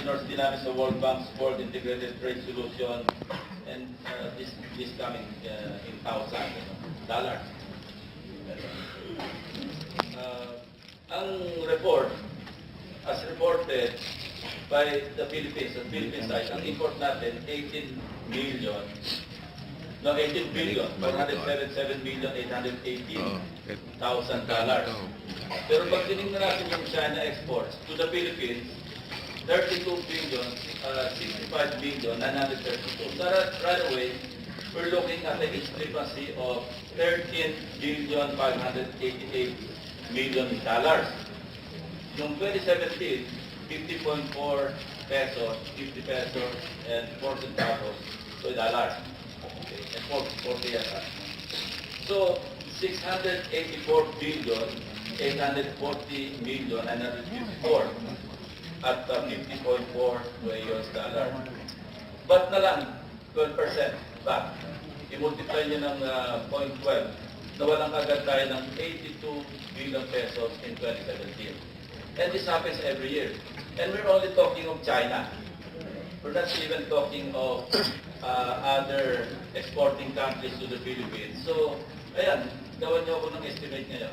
donors din namin sa World Bank's World Integrated Trade Solution, and this coming in thousand dollars. Ang report, as reported by the Philippines, on Philippine side, ang import natin 18 billion 177,818,000 dollars. Pero pag tinignan natin yung China exports to the Philippines, 32 billion, 65 billion, 932. So right away, we're looking at a discrepancy of 13 billion, 588 million dollars. Noong 2017, 50.4 pesos, 50 pesos, and 4 centavos, so dollars. Okay, and 40 yata. So, 684 billion, 840 million, 954 at 50.4 to a US dollar. But na lang, 12% back. I-multiply nyo ng 0.12. Nawalan kagad tayo ng 82 billion pesos in 2017. And this happens every year. And we're only talking of China. We're not even talking of other exporting countries to the Philippines. So, ayan, gawan niyo ako ng estimate ngayon.